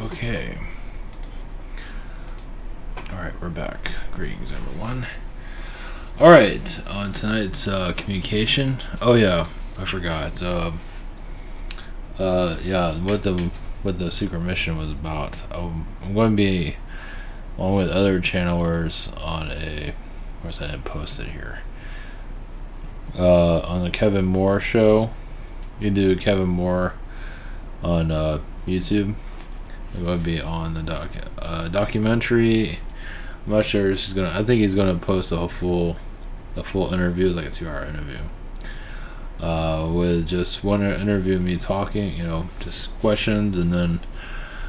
Okay. Alright, we're back. Greetings, everyone. Alright, on tonight's communication. Oh yeah, I forgot. Yeah, what the secret mission was about. I'm going to be along with other channelers on a. Of course, I didn't post it here. On the Kevin Moore show. You do Kevin Moore on YouTube. I'm going to be on the documentary. I'm not sure if he's gonna. I think he's gonna post the full interview. It's like a 2-hour interview. With just one interview of me talking, just questions, and then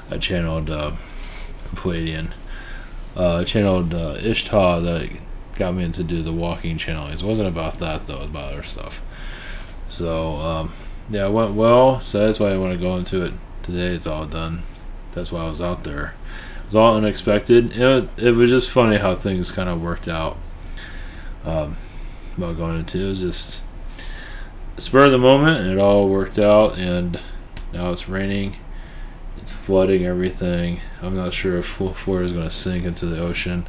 I channeled Palladian. Channeled Ishtar that got me into do the walking channel. It wasn't about that though; it was about other stuff. So yeah, it went well. So that's why I want to go into it today. It's all done. That's why I was out there. It was all unexpected. It was just funny how things kind of worked out. About going into it was just spur of the moment, and it all worked out. And now it's raining. It's flooding everything. I'm not sure if Florida is going to sink into the ocean.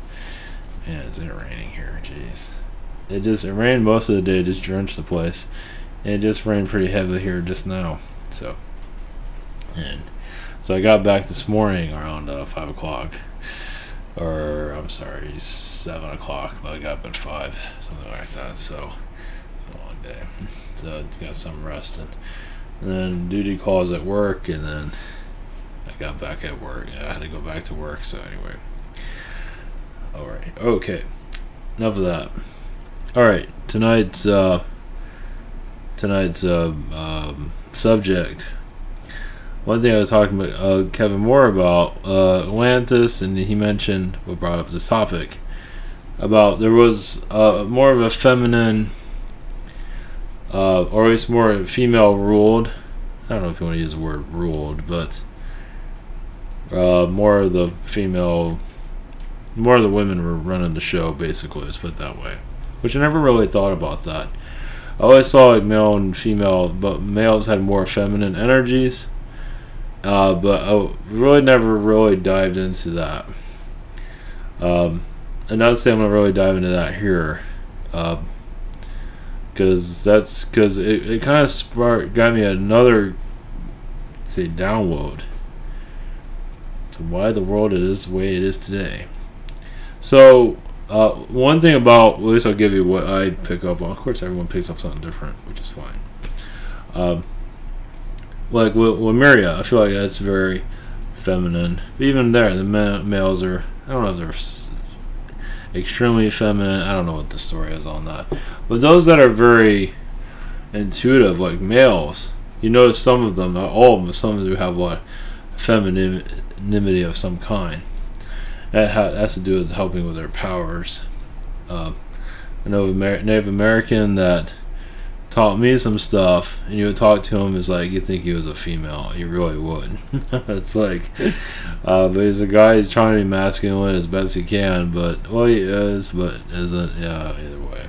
And it's raining here. Jeez. It rained most of the day. Just drenched the place. And it just rained pretty heavily here just now. So I got back this morning around 5 o'clock, or I'm sorry, 7 o'clock. But I got up at 5, something like that. So it's a long day. So got some rest, and then duty calls at work, and then I got back at work. I had to go back to work. So anyway, all right, okay. Enough of that. All right, tonight's subject. One thing I was talking about Kevin Moore about Atlantis, and he mentioned, brought up this topic about there was more of a feminine, or at least more female ruled. I don't know if you want to use the word ruled, but more of the women were running the show. Basically, let's put it that way. Which I never really thought about that. I always saw like male and female, but males had more feminine energies. But I really never really dived into that. And not to say I'm gonna really dive into that here, because it kind of got me another download to why the world is the way it is today. So one thing about, at least I'll give you what I pick up on. Of course, everyone picks up something different, which is fine. Like with Myria, I feel like that's very feminine. But even there, the males are, I don't know if they're extremely feminine. I don't know what the story is on that. But those that are very intuitive, like males, you notice some of them, not all of them, some of them do have a femininity of some kind. That has to do with helping with their powers. I know of a Native American that taught me some stuff, and you would talk to him as like you think he was a female. You really would. It's like, but he's a guy. He's trying to be masculine as best he can, but well, he is, but isn't. Yeah, either way,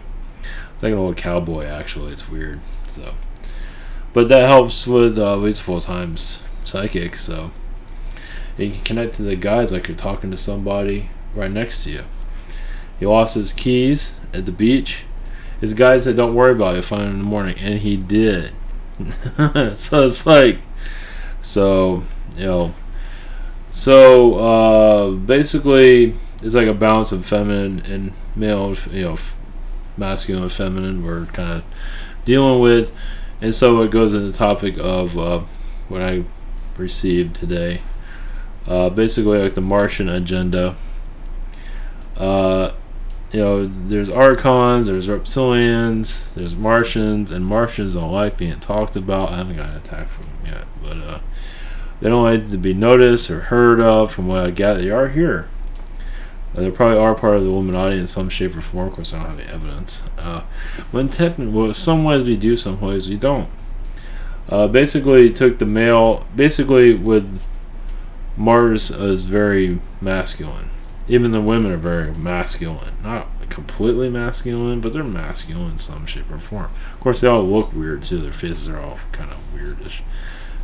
it's like an old cowboy. Actually, it's weird. So, but that helps with at least full-time psychic. So you can connect to the guys like you're talking to somebody right next to you. He lost his keys at the beach. His guy said, "Don't worry about it. You'll find him in the morning," and he did. So it's like, basically, it's like a balance of feminine and male, masculine and feminine. We're kind of dealing with, and so it goes into the topic of what I received today. Basically, like the Martian agenda. There's Archons, there's Reptilians, there's Martians, and Martians don't like being talked about. I haven't gotten an attack from them yet, but they don't like to be noticed or heard of. From what I gather, they are here. They probably are part of the Illuminati in some shape or form. Of course, I don't have any evidence. Some ways we do, some ways we don't. Basically, took the male. Basically, with Mars is very masculine. Even the women are very masculine. Not completely masculine, but they're masculine in some shape or form. Of course, they all look weird, too. Their faces are all kind of weirdish.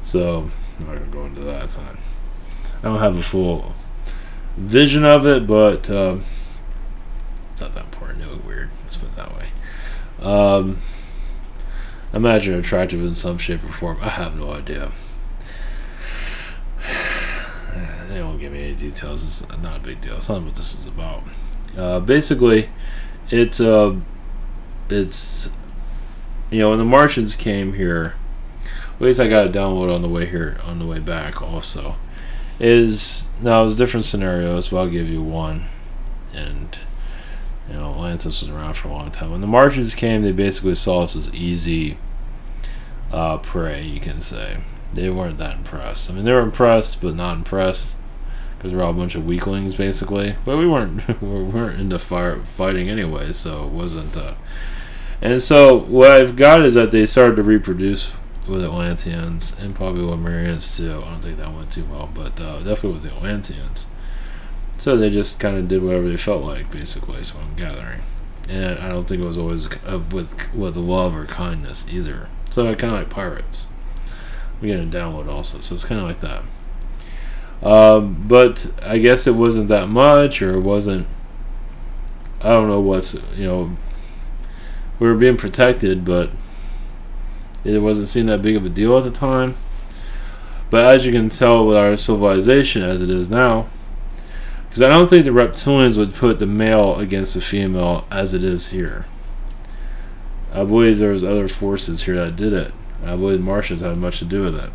So, I'm not going to go into that. don't have a full vision of it, but it's not that important. It looked weird. Let's put it that way. I imagine attractive in some shape or form. I have no idea. They won't give me any details. It's not a big deal. It's not what this is about. Basically, it's when the Martians came here. At least I got it download on the way here, on the way back. Also, now there's different scenarios, but I'll give you one. And Atlantis was around for a long time. When the Martians came, they basically saw us as easy prey, you can say. They weren't that impressed. I mean, they were impressed, but not impressed, because we're all a bunch of weaklings, basically. But we weren't into fighting anyway, so it wasn't. And so what I've got is that they started to reproduce with Atlanteans, and probably Lemurians too. I don't think that went too well, but definitely with the Atlanteans. So they just kind of did whatever they felt like, basically, is what I'm gathering. And I don't think it was always with love or kindness either. So kind of like pirates. We get a download also, so it's kind of like that. But I guess it wasn't that much, or it wasn't. I don't know what's we were being protected, but it wasn't seen that big of a deal at the time. But as you can tell with our civilization as it is now, because I don't think the reptilians would put the male against the female as it is here. I believe there was other forces here that did it. I believe the Martians had much to do with it.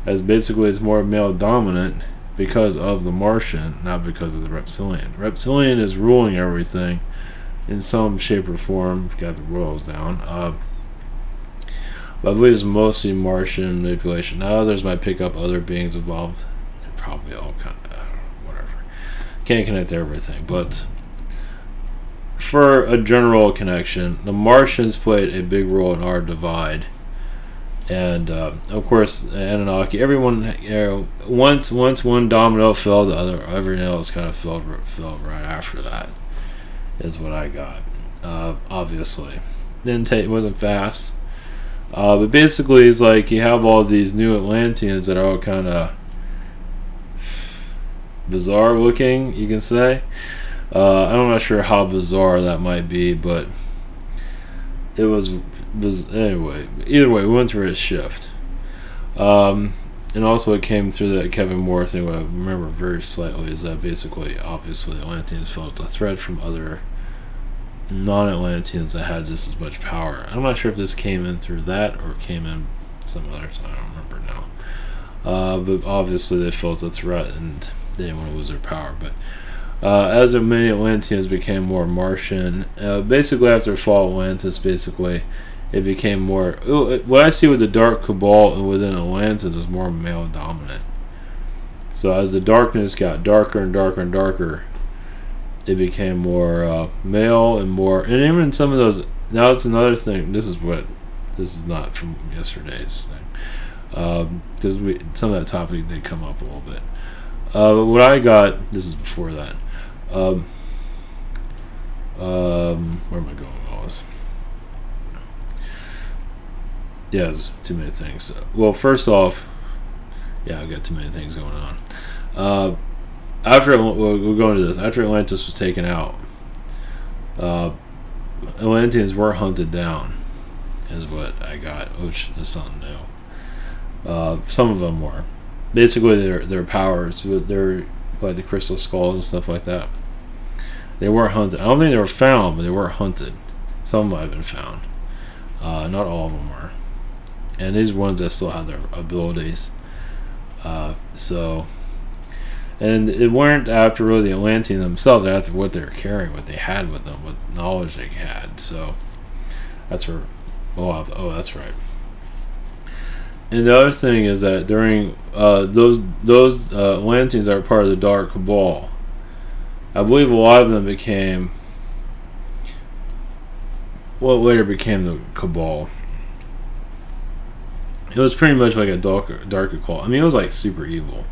As basically it's more male dominant because of the Martian, not because of the reptilian. Reptilian is ruling everything in some shape or form. Got the royals down. But I believe it's mostly Martian manipulation. Now others might pick up other beings involved. They're probably all kind of whatever. Can't connect to everything, but for a general connection, the Martians played a big role in our divide. And of course, Anunnaki. Everyone, once one domino fell, the other, everything else kind of fell right after that. Is what I got. Obviously, it wasn't fast, but basically, it's like you have all these new Atlanteans that are all kind of bizarre looking. You can say. I'm not sure how bizarre that might be, but it was anyway. Either way, we went through a shift, and also it came through that Kevin Moore thing. What I remember very slightly is that basically, obviously, Atlanteans felt a threat from other non-Atlanteans that had just as much power. I'm not sure if this came in through that or came in some other time. I don't remember now. But obviously, they felt a threat and they didn't want to lose their power. But as many Atlanteans became more Martian, basically after the fall of Atlantis, basically it became more. What I see with the Dark Cabal within Atlantis is more male dominant. So as the darkness got darker and darker and darker, it became more male and more. And even some of those. Now it's another thing. This is not from yesterday's thing, because some of that topic did come up a little bit. But what I got, this is before that. Where am I going with all this? Yeah, there's too many things. Well, first off, yeah, I've got too many things going on. We'll go into this. After Atlantis was taken out, Atlanteans were hunted down, is what I got, which is something new. Some of them were. Basically, their powers, their like the crystal skulls and stuff like that. They were hunted. I don't think they were found, but they were hunted. Some might have been found. Not all of them were. And these ones that still had their abilities. And it weren't after really the Atlanteans themselves, after what they were carrying, what they had with them, what knowledge they had. So that's where. Oh, that's right. And the other thing is that during those Atlanteans that were part of the Dark Cabal, I believe a lot of them became what later became the Cabal. It was pretty much like a darker cult. I mean, it was like super evil.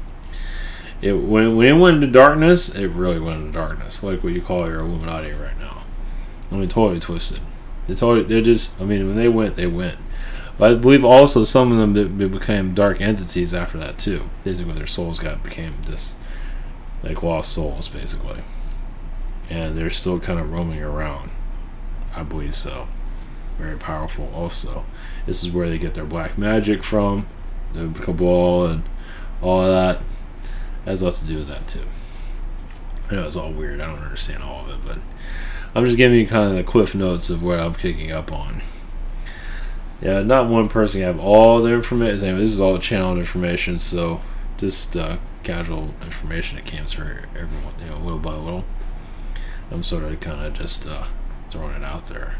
When it went into darkness, it really went into darkness, like what you call your Illuminati right now. I mean, totally twisted. When they went, they went. But I believe also some of them became dark entities after that too. Basically, their souls became this like lost souls, basically, and they're still kind of roaming around. I believe so. Very powerful. Also, this is where they get their black magic from, the Cabal and all of that. Has lots to do with that too. I know it's all weird. I don't understand all of it, but I'm just giving you kind of the cliff notes of what I'm picking up on. Yeah, not one person can have all the information. Anyway, this is all channeled information, so just casual information that came through everyone, little by little. I'm sort of kind of just throwing it out there.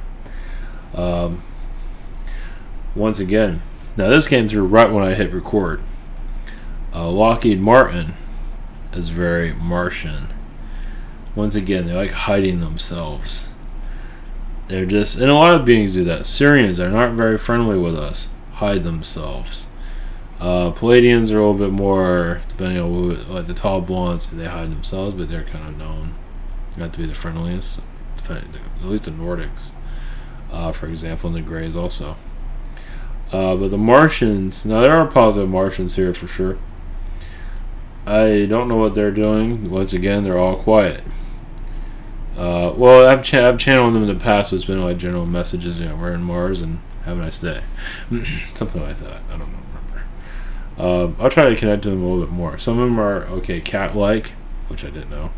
Once again, now this came through right when I hit record. Lockheed Martin is very Martian. Once again, they like hiding themselves. They're just, and a lot of beings do that. Syrians are not very friendly with us. Hide themselves. Palladians are a little bit more, depending on who, like the tall blondes, they hide themselves, but they're kind of known not to be the friendliest. At least the Nordics, for example, and the Greys also. But the Martians, now there are positive Martians here for sure. I don't know what they're doing. Once again, they're all quiet. Well, I've channeled them in the past. It's been like general messages, we're in Mars and have a nice day. Something like that. I don't remember. I'll try to connect to them a little bit more. Some of them are, okay, cat-like, which I didn't know.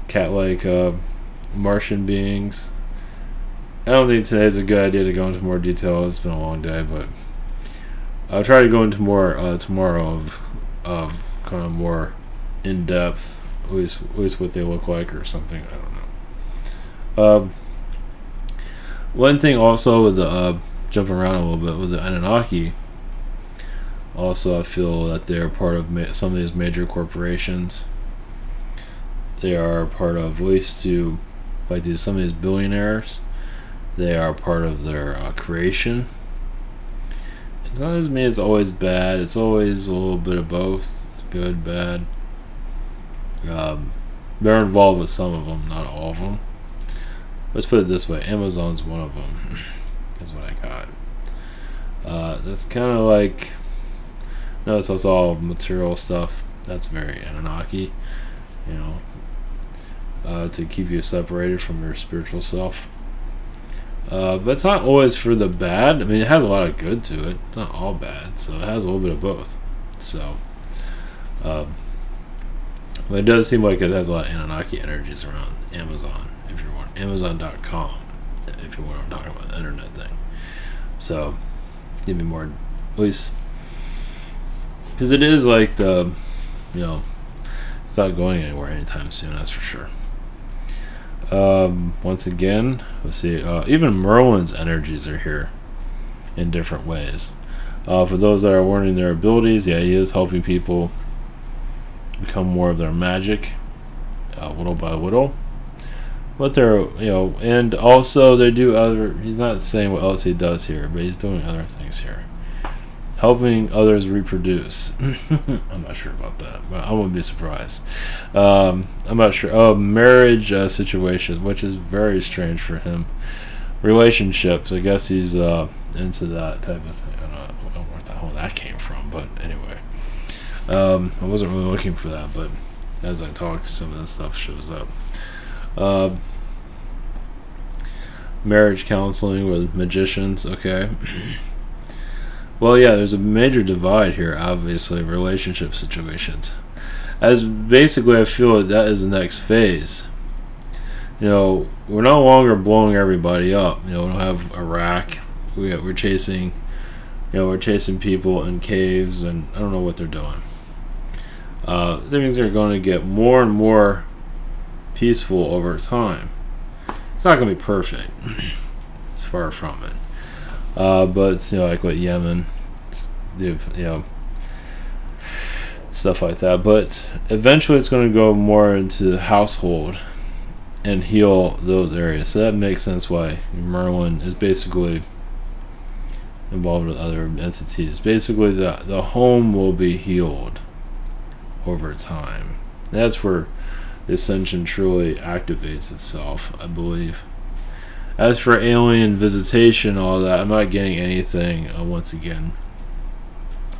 Cat-like Martian beings. I don't think today's a good idea to go into more detail. It's been a long day, but I'll try to go into more tomorrow of kind of more in-depth, at least what they look like or something. I don't know. One thing also with the jumping around a little bit with the Anunnaki, also I feel that they're part of some of these major corporations. They are part of, at least to like some of these billionaires, they are part of their creation. It's not as me, it's always bad. It's always a little bit of both, good, bad. They're involved with some of them, not all of them. Let's put it this way: Amazon's one of them. Is what I got. That's kind of like, notice that's all material stuff. That's very Anunnaki, to keep you separated from your spiritual self. But it's not always for the bad. I mean, it has a lot of good to it. It's not all bad, so it has a little bit of both. So, but it does seem like it has a lot of Anunnaki energies around Amazon. If you want, Amazon.com. If you want, I'm talking about the internet thing. So, give me more, at least, because it is like the, it's not going anywhere anytime soon. That's for sure. Once again, let's see, even Merlin's energies are here in different ways. For those that are learning their abilities, yeah, he is helping people become more of their magic, little by little. But they're, and also they do other, he's not saying what else he does here, but he's doing other things here. Helping others reproduce. I'm not sure about that, but I wouldn't be surprised. I'm not sure. Oh, marriage situation, which is very strange for him. Relationships, I guess he's into that type of thing. I don't know where the hell that came from, but anyway. I wasn't really looking for that, but as I talk, some of this stuff shows up. Marriage counseling with magicians, okay. Well, yeah, there's a major divide here, obviously, relationship situations. As basically, I feel that is the next phase. We're no longer blowing everybody up. We don't have Iraq. We're chasing, we're chasing people in caves, and I don't know what they're doing. Things are going to get more and more peaceful over time. It's not going to be perfect. It's far from it. But it's, like what Yemen, stuff like that. But eventually it's going to go more into the household and heal those areas. So that makes sense why Merlin is basically involved with other entities. Basically the home will be healed over time. That's where the ascension truly activates itself, I believe. As for alien visitation, all that, I'm not getting anything. Once again,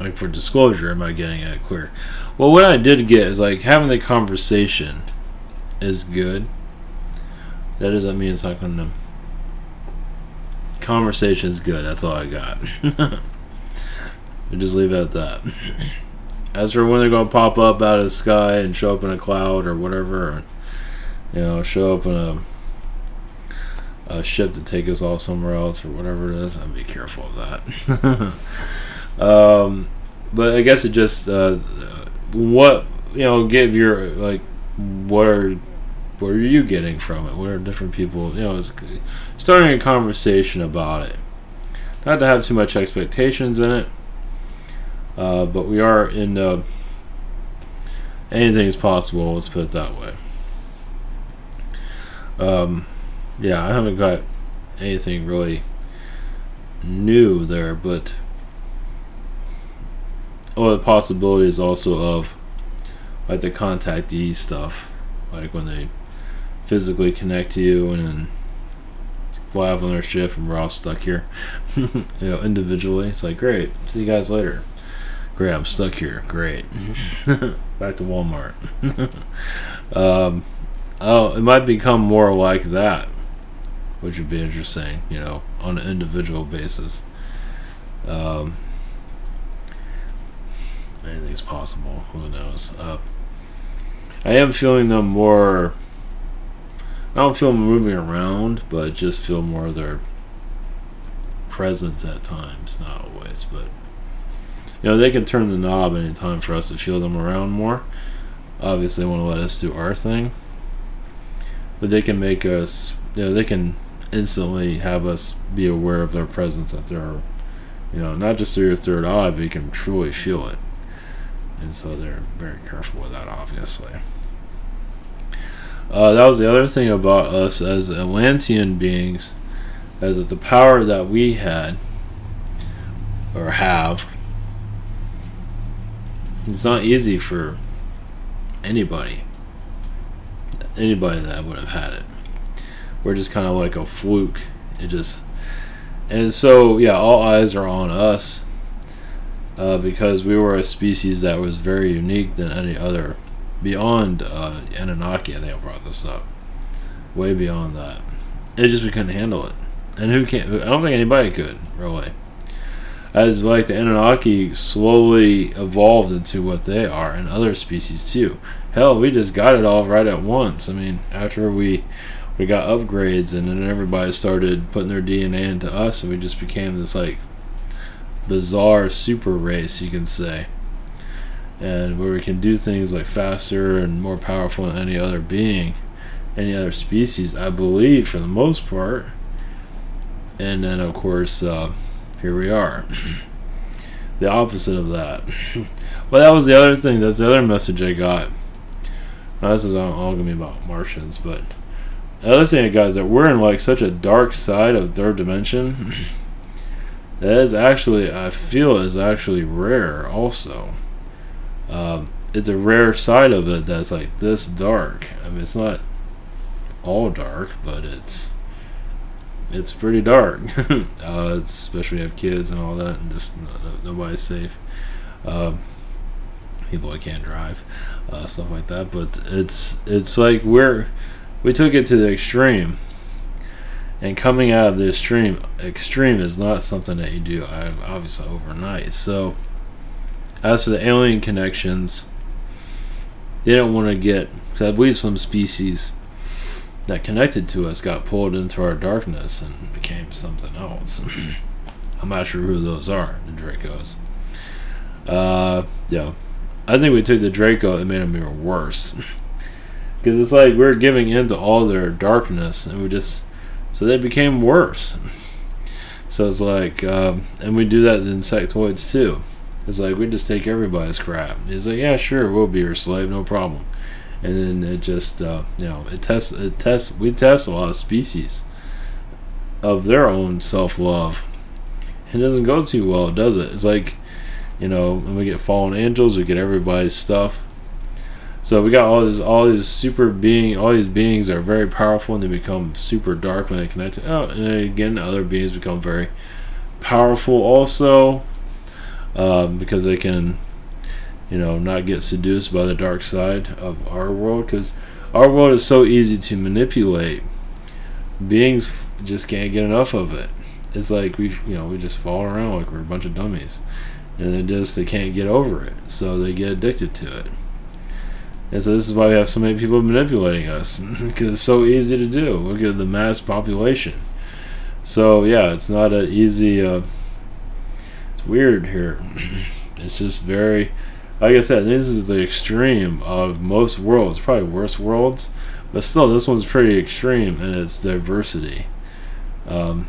like for disclosure, I'm not getting it clear. Well, what I did get is like having the conversation is good. That doesn't mean it's not gonna. Conversation is good. That's all I got. Just leave it at that. As for when they're gonna pop up out of the sky and show up in a cloud or whatever, or, you know, show up in a ship to take us all somewhere else or whatever it is, I'd be careful of that. But I guess it just what, you know, give your, like, what are you getting from it? What are different people, you know, it's starting a conversation about it. Not to have too much expectations in it, but we are in anything is possible, let's put it that way. Yeah, I haven't got anything really new there, but the possibilities also of like the contactee stuff, like when they physically connect to you and then fly off on their ship and we're all stuck here, you know, individually. It's like, great, see you guys later. Great, I'm stuck here. Great. Back to Walmart. Oh, it might become more like that, which would be interesting, you know, on an individual basis. Anything's possible. Who knows? I am feeling them more. I don't feel them moving around, but just feel more of their presence at times. Not always, but you know, they can turn the knob anytime for us to feel them around more. Obviously, they want to let us do our thing, but they can make us. You know, they can instantly have us be aware of their presence. That they're, you know, not just through your third eye, but you can truly feel it. And so they're very careful with that, obviously. That was the other thing about us as Atlantean beings, is that the power that we had, or have, it's not easy for anybody that would have had it. We're just kind of like a fluke. It just, and so yeah, all eyes are on us. Because we were a species that was very unique than any other, beyond Anunnaki. I think I brought this up, way beyond that. It just, we couldn't handle it, and who can't? I don't think anybody could really. As like the Anunnaki slowly evolved into what they are, and other species too. Hell, we just got it all right at once. I mean, after we got upgrades, and then everybody started putting their DNA into us, and we just became this like bizarre super race, you can say, and where we can do things like faster and more powerful than any other being, any other species, I believe, for the most part. And then of course here we are. The opposite of that. Well, that was the other thing, that's the other message I got. Now, this is all gonna be about Martians, but the other thing I got is that we're in like such a dark side of third dimension. That is actually, I feel, is actually rare also. It's a rare side of it that's like this dark. I mean, it's not all dark, but it's pretty dark. Especially if you have kids and all that, and just nobody's safe. People that can't drive, stuff like that. But it's like we took it to the extreme. And coming out of the extreme is not something that you do obviously overnight. So as for the alien connections, they don't want to get, because I believe some species that connected to us got pulled into our darkness and became something else. I'm not sure who those are, the Dracos. Yeah, I think we took the Draco and made them even worse. Because it's like we're giving in to all their darkness, and we just, so they became worse. So it's like, and we do that to insectoids too. It's like we just take everybody's crap. It's like, yeah, sure, we'll be your slave, no problem. And then it just, you know, we test a lot of species of their own self-love. It doesn't go too well, does it? It's like, you know, when we get fallen angels, we get everybody's stuff. So we got all these beings are very powerful, and they become super dark when they connect to. Oh, and then again, other beings become very powerful also, because they can, not get seduced by the dark side of our world, because our world is so easy to manipulate. Beings just can't get enough of it. It's like we just fall around like we're a bunch of dummies, and they can't get over it, so they get addicted to it. And so this is why we have so many people manipulating us, because it's so easy to do. Look at the mass population. So yeah, it's not an easy. It's weird here. It's just very, like I said, this is the extreme of most worlds. Probably worse worlds, but still, this one's pretty extreme in its diversity. Because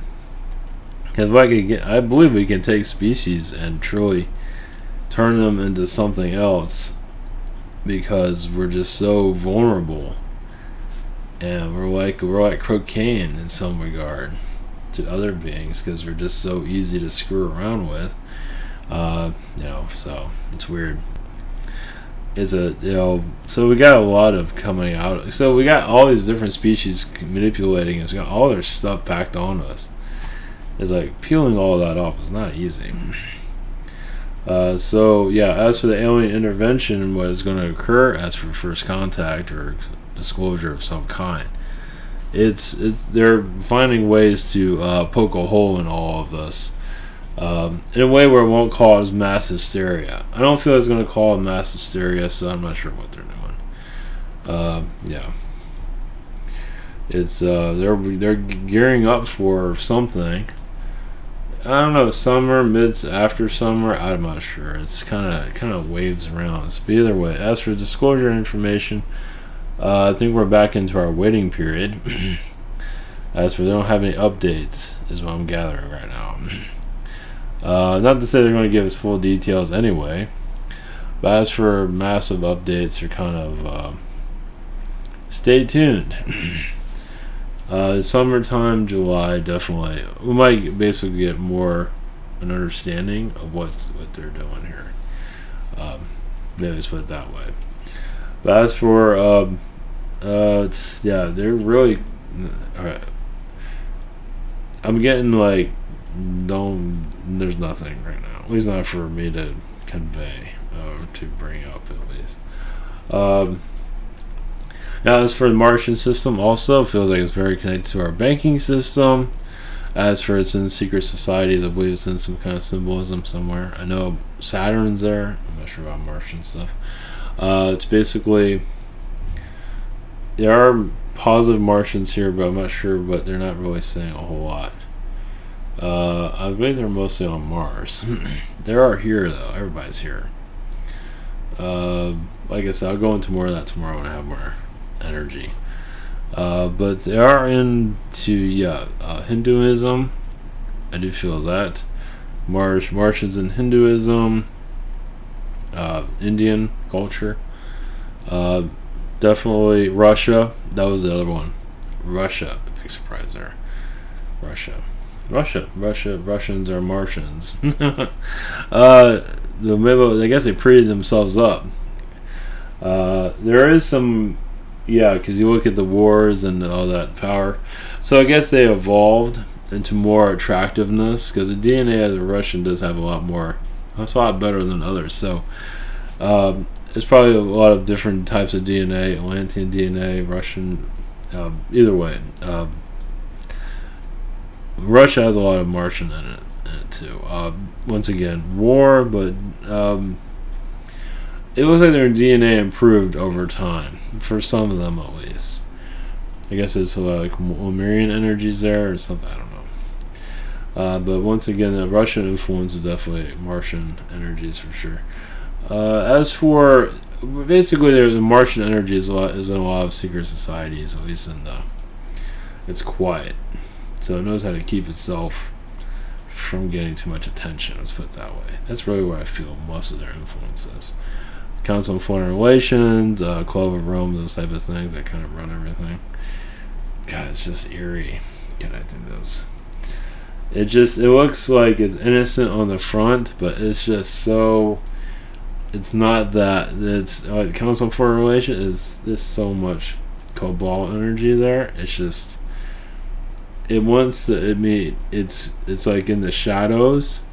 I believe we can take species and truly turn them into something else, because we're just so vulnerable, and we're like cocaine in some regard to other beings, because we're just so easy to screw around with. So it's weird. So we got a lot of coming out. So we got all these different species manipulating us. We got all their stuff packed on us. It's like peeling all that off is not easy. So yeah, as for the alien intervention and what is going to occur as for first contact or disclosure of some kind, they're finding ways to poke a hole in all of this, in a way where it won't cause mass hysteria. I don't feel it's going to cause mass hysteria, so I'm not sure what they're doing. Yeah, it's they're gearing up for something. I don't know, summer, after summer, I'm not sure. It's kind of waves around. But either way, as for disclosure information, I think we're back into our waiting period. As for they don't have any updates, is what I'm gathering right now. Not to say they're going to give us full details anyway, but as for massive updates, they're kind of stay tuned. Summertime, July, definitely. We might basically get more an understanding of what they're doing here. Maybe let's put it that way. But as for they're really. Alright. I'm getting like there's nothing right now. At least not for me to convey or to bring up at least. Now, as for the Martian system, also feels like it's very connected to our banking system. As for its in secret societies, I believe it's in some kind of symbolism somewhere. I know Saturn's there. I'm not sure about Martian stuff. It's basically, there are positive Martians here, but I'm not sure. But they're not really saying a whole lot. I believe they're mostly on Mars. There are here though. Everybody's here. Like I said, I'll go into more of that tomorrow when I have more energy. But they are into Hinduism. I do feel that Martians in Hinduism, Indian culture, definitely Russia. That was the other one. Russia, big surprise there. Russians are Martians. I guess they prettied themselves up. There is some. Yeah, because you look at the wars and all that power. So I guess they evolved into more attractiveness, because the DNA of the Russian does have a lot more. It's a lot better than others. So there's probably a lot of different types of DNA, Atlantean DNA, Russian. Either way, Russia has a lot of Martian in it too. Once again, war, but it looks like their DNA improved over time, for some of them at least. I guess it's like Lemurian energies there or something, I don't know. But once again, the Russian influence is definitely Martian energies for sure. As for, basically the Martian energy is in a lot of secret societies, at least it's quiet. So it knows how to keep itself from getting too much attention, let's put it that way. That's really where I feel most of their influence is. Council on Foreign Relations, Club of Rome, those type of things that kind of run everything. God, it's just eerie connecting those. It looks like it's innocent on the front, but it's just so it's not that. It's Council of Foreign Relations is there's so much cobalt energy there. It's just it wants to. It's like in the shadows,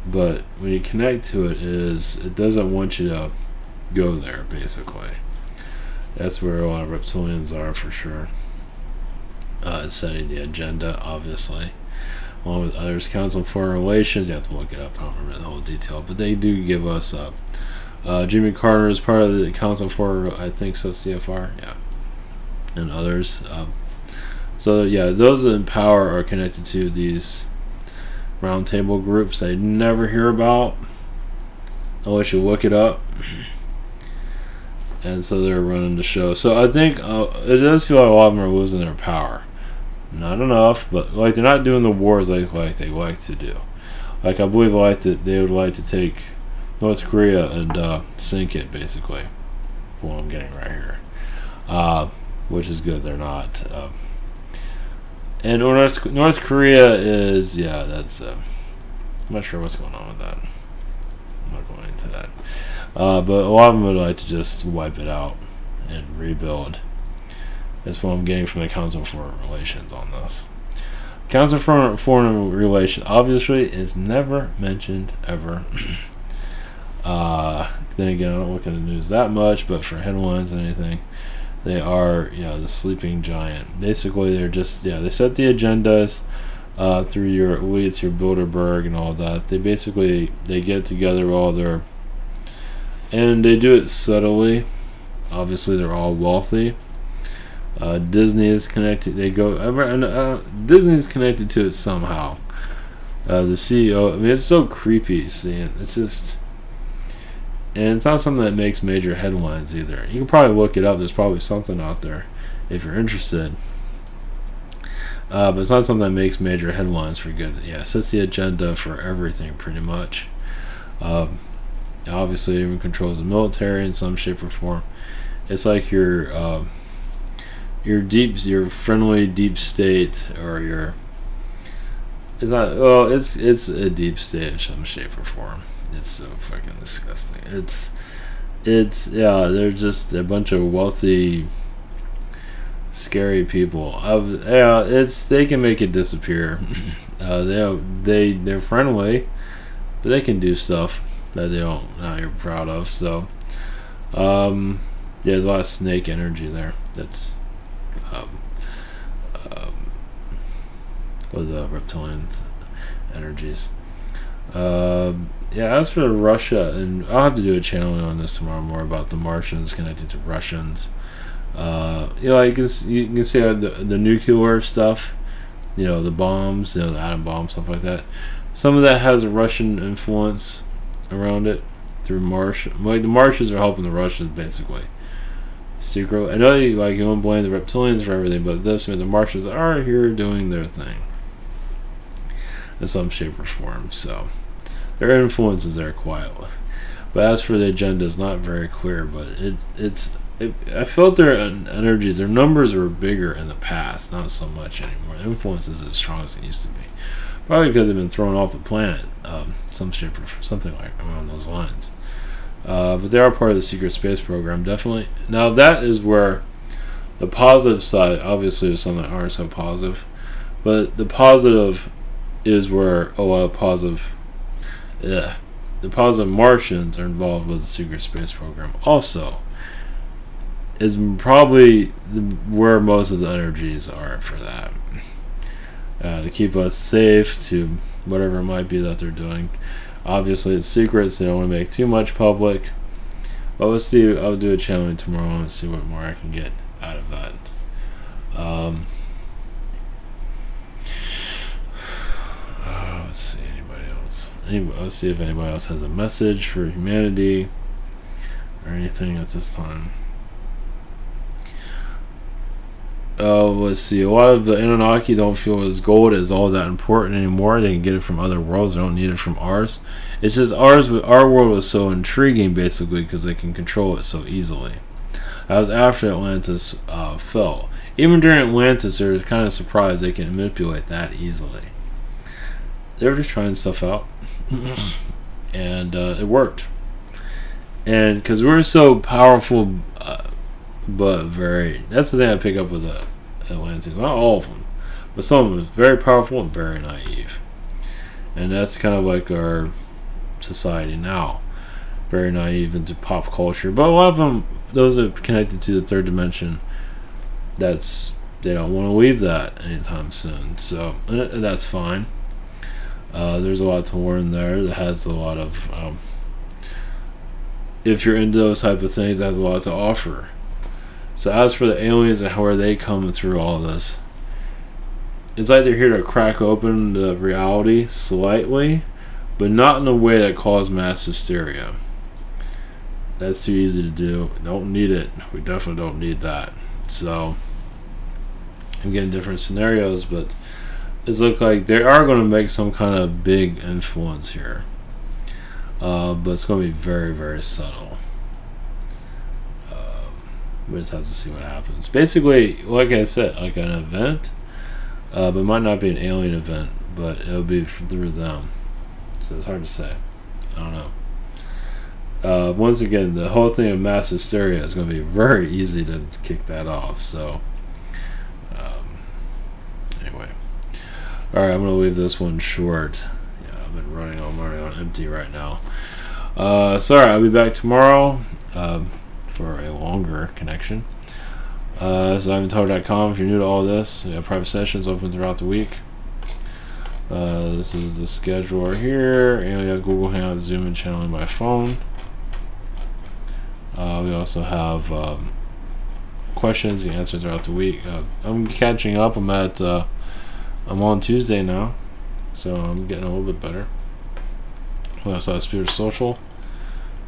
but when you connect to it, it doesn't want you to go there. Basically, that's where a lot of reptilians are for sure. It's setting the agenda, obviously, along with others. Council of Foreign Relations. You have to look it up. I don't remember the whole detail, but they do give us. Jimmy Carter is part of the Council for, I think so, CFR, yeah, and others. So yeah, those in power are connected to these roundtable groups I never hear about unless you look it up. And so they're running the show. So I think it does feel like a lot of them are losing their power. Not enough, but like they're not doing the wars like they like to do. Like I believe they would like to take North Korea and sink it, basically. What I'm getting right here, which is good. They're not. And North Korea is, yeah, that's. I'm not sure what's going on with that. I'm not going into that. But a lot of them would like to just wipe it out and rebuild. That's what I'm getting from the Council of Foreign Relations on this. Council of Foreign Relations obviously is never mentioned ever. Then again, I don't look at the news that much, but for headlines and anything, they are, the sleeping giant. Basically, they're just, they set the agendas through your elites, your Bilderberg, and all that. They get together all their, and they do it subtly. Obviously, they're all wealthy. Disney is connected. Disney's connected to it somehow. The CEO. I mean, it's so creepy seeing. It's just, and it's not something that makes major headlines either. You can probably look it up. There's probably something out there if you're interested. But it's not something that makes major headlines for good. Yeah, sets the agenda for everything pretty much. Obviously, it even controls the military in some shape or form. It's like your friendly deep state, or your. It's not. Well, it's a deep state in some shape or form. It's so fucking disgusting. They're just a bunch of wealthy, scary people. They can make it disappear. They're friendly, but they can do stuff that you're proud of. So, there's a lot of snake energy there. That's with the reptilian energies. As for Russia, and I'll have to do a channeling on this tomorrow more about the Martians connected to Russians. You can see the nuclear stuff, the bombs, the atom bombs, stuff like that. Some of that has a Russian influence around it through Martian. Like the Martians are helping the Russians basically. Secret. I know you don't blame the reptilians for everything, but the Martians are here doing their thing in some shape or form. So their influence is there quietly. But as for the agenda, it's not very clear. But I felt their energies, their numbers were bigger in the past, not so much anymore. The influence isn't as strong as it used to be. Probably because they've been thrown off the planet, some shape or something like along those lines. But they are part of the secret space program, definitely. Now that is where the positive side, obviously, there's some that aren't so positive, but the positive is where a lot of the positive Martians are involved with the secret space program. Also, is probably where most of the energies are for that. To keep us safe, to whatever it might be that they're doing. Obviously, it's secrets. They don't want to make too much public. But let's see. I'll do a channeling tomorrow and see what more I can get out of that. Let's see. Anybody else? Let's see if anybody else has a message for humanity or anything at this time. Let's see. A lot of the Anunnaki don't feel as gold is all that important anymore. They can get it from other worlds. They don't need it from ours. It's just our world was so intriguing, basically, because they can control it so easily. That was after Atlantis fell. Even during Atlantis, they were kind of surprised they can manipulate that easily. They were just trying stuff out, and it worked. And because we're so powerful, but very, that's the thing I pick up with the Atlanteans. Not all of them, but some of them is very powerful and very naive. And that's kind of like our society now. Very naive into pop culture. But a lot of them, those are connected to the third dimension, they don't want to leave that anytime soon. So that's fine. There's a lot to learn there that has a lot of, if you're into those type of things, that has a lot to offer. So as for the aliens and how are they coming through all this, it's like they're here to crack open the reality slightly, but not in a way that caused mass hysteria. That's too easy to do. Don't need it. We definitely don't need that. So I'm getting different scenarios, but it looks like they are going to make some kind of big influence here. But it's going to be very, very subtle. We just have to see what happens. Basically, like I said, like an event, but it might not be an alien event, but it'll be through them. So it's hard to say. I don't know. Once again, the whole thing of mass hysteria is going to be very easy to kick that off. So, anyway. Alright, I'm going to leave this one short. Yeah, I've been running on empty right now. Sorry, I'll be back tomorrow for a longer connection. So IvanTower.com if you're new to all this. We have private sessions open throughout the week. This is the schedule right here. And we have Google Hangouts, Zoom, and channeling by phone. We also have questions you answer throughout the week. I'm catching up. I'm on Tuesday now, so I'm getting a little bit better. We also have Spiritual Social,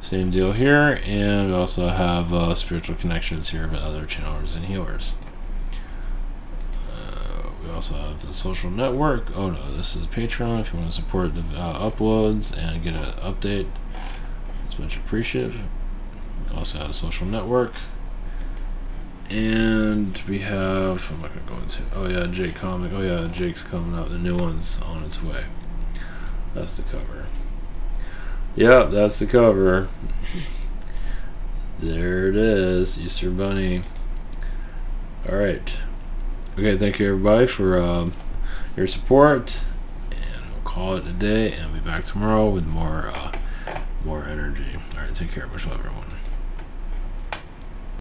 same deal here, and we also have Spiritual Connections here with other channelers and healers. We also have the social network. Oh no, this is Patreon if you want to support the uploads and get an update. It's much appreciated. We also have a social network. And we have, I'm not going to go into, oh yeah, Jake comic. Oh yeah, Jake's coming out. The new one's on its way. That's the cover. Yep, that's the cover. There it is, Easter Bunny. Alright. Okay, thank you everybody for your support. And we'll call it a day and be back tomorrow with more energy. Alright, take care. Much love, everyone.